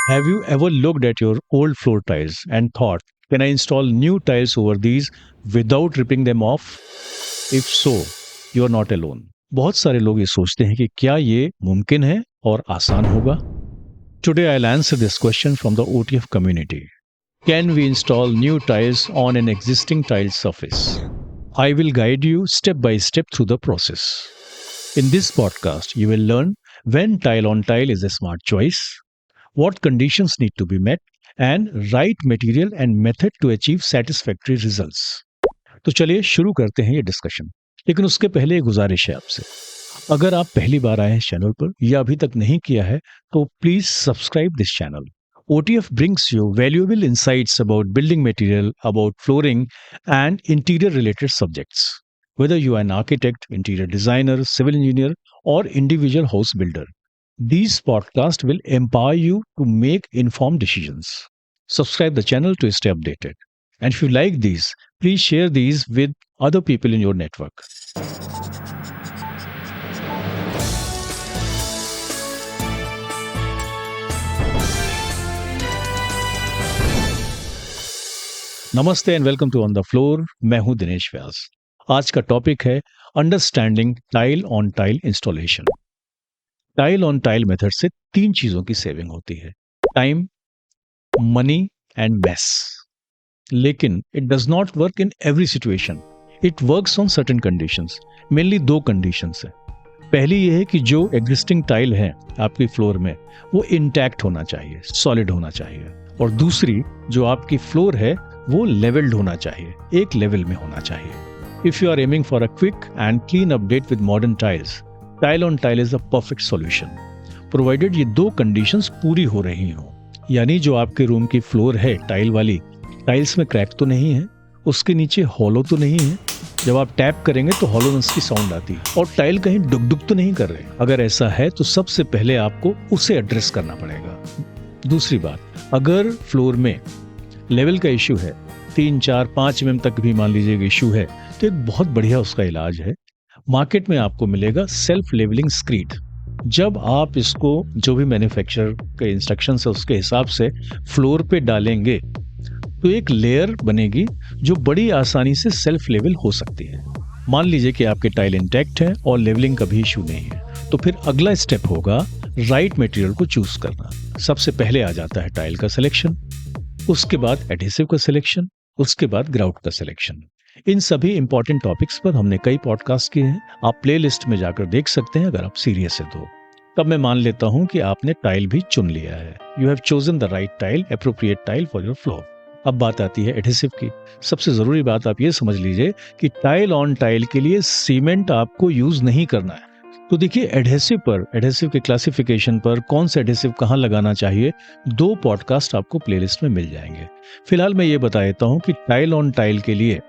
Have you ever looked at your old floor tiles and thought, can I install new tiles over these without ripping them off? If so, you are not alone. बहुत सारे लोग ये सोचते हैं कि क्या ये मुमकिन है और आसान होगा? Today I'll answer this question from the OTF community. Can we install new tiles on an existing tile surface? I will guide you step by step through the process. In this podcast, you will learn when tile on tile is a smart choice, what conditions need to be met, and right material and method to achieve satisfactory results. तो चलिए शुरू करते हैं ये discussion. लेकिन उसके पहले एक गुजारिश है आपसे, अगर आप पहली बार आए हैं चैनल पर या अभी तक नहीं किया है तो please subscribe this channel. OTF brings you valuable insights about building material, about flooring, and interior related subjects. Whether you are an architect, interior designer, civil engineer, or individual house builder, these podcasts will empower you to make informed decisions. Subscribe the channel to stay updated. And if you like these, please share these with other people in your network. नमस्ते and welcome to on the floor. मैं हूं दिनेश व्यास। आज का topic है understanding tile on tile installation. Tile on tile method से तीन चीजों की सेविंग होती है, टाइम, मनी एंड मैस। लेकिन it does not work in every situation. It works on certain conditions. Mainly दो कंडीशंस है। पहली ये है कि जो एग्जिस्टिंग टाइल है आपकी फ्लोर में वो इंटैक्ट होना चाहिए, सॉलिड होना चाहिए। और दूसरी, जो आपकी फ्लोर है वो लेवल्ड होना चाहिए, एक लेवल में होना चाहिए। If you are aiming for a quick and clean update with modern tiles, tile on tile is the perfect solution, provided ये दो कंडीशंस पूरी हो रही हो। यानी जो आपके रूम की फ्लोर है टाइल वाली, टाइल्स में क्रैक तो नहीं है, उसके नीचे हॉलो तो नहीं है, जब आप टैप करेंगे तो हॉलोनेस की साउंड आती है, और टाइल कहीं डुक तो नहीं कर रहे। अगर ऐसा है तो सबसे पहले आपको उसे एड्रेस करना पड़ेगा। दूसरी बात, अगर फ्लोर में लेवल का इशू है, 3, 4, 5 mm तक भी मान लीजिए इशू है, तो एक बहुत बढ़िया उसका इलाज है। मार्केट में आपको मिलेगा सेल्फ लेवलिंग स्क्रीड। जब आप इसको जो भी मैन्युफैक्चरर के इंस्ट्रक्शंस है उसके हिसाब से फ्लोर पे डालेंगे तो एक लेयर बनेगी जो बड़ी आसानी से सेल्फ लेवल हो सकती है। मान लीजिए कि आपके टाइल इंटैक्ट है और लेवलिंग का भी इशू नहीं है, तो फिर अगला स्टेप होगा राइट मटेरियल को चूज करना। सबसे पहले आ जाता है टाइल का सिलेक्शन, उसके बाद एडहेसिव का सिलेक्शन, उसके बाद ग्राउट का सिलेक्शन। इन सभी इंपॉर्टेंट टॉपिक्स पर हमने कई पॉडकास्ट किए हैं, आप प्लेलिस्ट में जाकर देख सकते हैं अगर आप सीरियस है तो। तब मैं मान लेता हूं कि आपने टाइल भी चुन लिया है। You have chosen the right tile, appropriate tile for your floor. अब बात आती है एडहेसिव की। सबसे जरूरी बात आप ये समझ लीजिए कि टाइल ऑन टाइल के लिए सीमेंट आपको यूज नहीं करना है। तो देखिए, एडहेसिव के क्लासिफिकेशन पर कौन सा एडहेसिव कहाँ लगाना चाहिए, 2 पॉडकास्ट आपको प्लेलिस्ट में मिल जाएंगे। फिलहाल मैं ये बता देता हूँ कि टाइल ऑन टाइल के लिए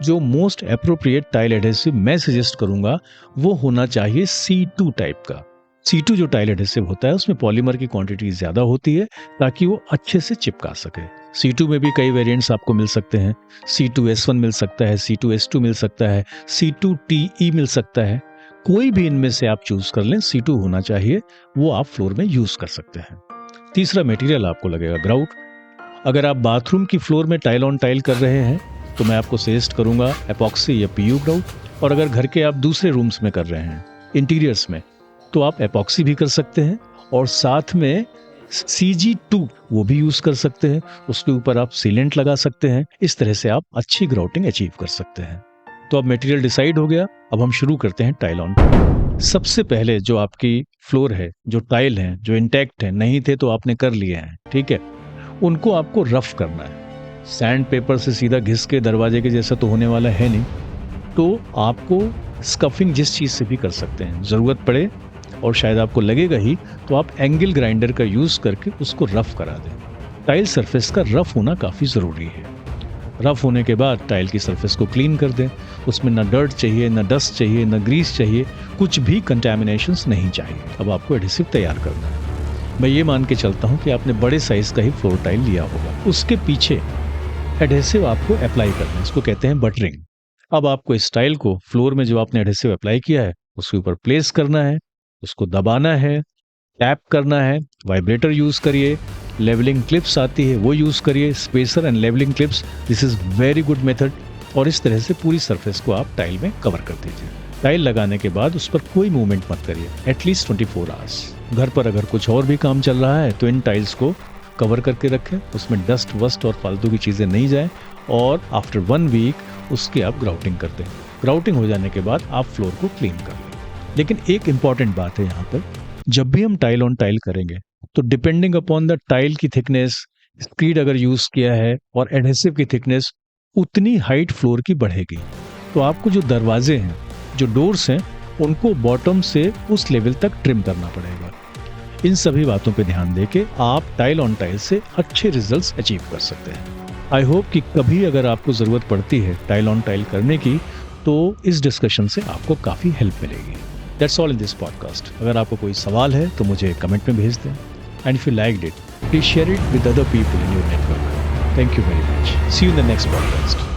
जो मोस्ट एप्रोप्रिएट टाइल एडहेसिव मैं सजेस्ट करूंगा वो होना चाहिए C2 टाइप का। C2 जो टाइल एडहेसिव होता है उसमें पॉलीमर की क्वांटिटी ज्यादा होती है ताकि वो अच्छे से चिपका सके। C2 में भी कई वेरिएंट्स आपको मिल सकते हैं। C2S1 मिल सकता है, C2S2 मिल सकता है, C2TE मिल सकता है। कोई भी इनमें से आप चूज कर लें, C2 होना चाहिए, वो आप फ्लोर में यूज कर सकते हैं। तीसरा मटेरियल आपको लगेगा ग्राउट। अगर आप बाथरूम की फ्लोर में टाइल ऑन टाइल कर रहे हैं तो मैं आपको सजेस्ट करूंगा एपॉक्सी या PU ग्राउट। और अगर घर के आप दूसरे रूम्स में कर रहे हैं, इंटीरियर्स में, तो आप एपॉक्सी भी कर सकते हैं और साथ में CG2 वो भी यूज कर सकते हैं। उसके ऊपर आप सीलेंट लगा सकते हैं। इस तरह से आप अच्छी ग्राउटिंग अचीव कर सकते हैं। तो अब मटेरियल डिसाइड हो गया, अब हम शुरू करते हैं टाइल ऑन टाइल। सबसे पहले जो आपकी फ्लोर है, जो टाइल है, जो इंटैक्ट है, नहीं थे तो आपने कर लिए हैं, ठीक है, उनको आपको रफ करना है। सैंड पेपर से सीधा घिस के दरवाजे के जैसा तो होने वाला है नहीं, तो आपको स्कफिंग जिस चीज से भी कर सकते हैं, जरूरत पड़े और शायद आपको लगेगा ही तो आप एंगल ग्राइंडर का यूज करके उसको रफ करा दें। टाइल सरफेस का रफ होना काफी जरूरी है। रफ होने के बाद टाइल की सरफेस को क्लीन कर दें। उसमें ना डर्ट चाहिए, ना डस्ट चाहिए, ना ग्रीस चाहिए, कुछ भी कंटैमिनेशंस नहीं चाहिए। अब आपको एडहेसिव तैयार करना है। मैं ये मान के चलता हूँ कि आपने बड़े साइज का ही फ्लोर टाइल लिया होगा। उसके पीछे एडहेसिव आपको अप्लाई करना है, इसको कहते हैं बटरिंग। अब आपको इस टाइल को फ्लोर में जो आपने एडहेसिव अप्लाई किया है उसके ऊपर प्लेस करना है, उसको दबाना है, टैप करना है, वाइब्रेटर यूज करिए लेवलिंग क्लिप्स आती है वो यूज़ करिए, spacer and levelling clips, this is very good method. और इस तरह से पूरी सरफेस को आप टाइल में कवर कर दीजिए। टाइल लगाने के बाद उस पर कोई मूवमेंट मत करिए एटलीस्ट 24 आवर्स। घर पर अगर कुछ और भी काम चल रहा है तो इन टाइल्स को कवर करके रखें, उसमें डस्ट वस्ट और फालतू की चीज़ें नहीं जाएं, और आफ्टर 1 वीक उसकी आप ग्राउटिंग कर दें। ग्राउटिंग हो जाने के बाद आप फ्लोर को क्लीन कर लें। लेकिन एक इम्पॉर्टेंट बात है यहाँ पर, जब भी हम टाइल ऑन टाइल करेंगे तो डिपेंडिंग अपॉन द टाइल की थिकनेस, स्पीड अगर यूज़ किया है और एडहेसिव की थिकनेस, उतनी हाइट फ्लोर की बढ़ेगी। तो आपको जो दरवाजे हैं, जो डोर्स हैं, उनको बॉटम से उस लेवल तक ट्रिम करना पड़ेगा। इन सभी बातों पे ध्यान देके आप टाइल ऑन टाइल से अच्छे रिजल्ट्स अचीव कर सकते हैं। आई होप कि कभी अगर आपको ज़रूरत पड़ती है टाइल ऑन टाइल करने की तो इस डिस्कशन से आपको काफ़ी हेल्प मिलेगी। That's all in this podcast. अगर आपको कोई सवाल है तो मुझे कमेंट में भेज दें, and if you liked it please share it with other people in your network. Thank you very much. See you in the next podcast.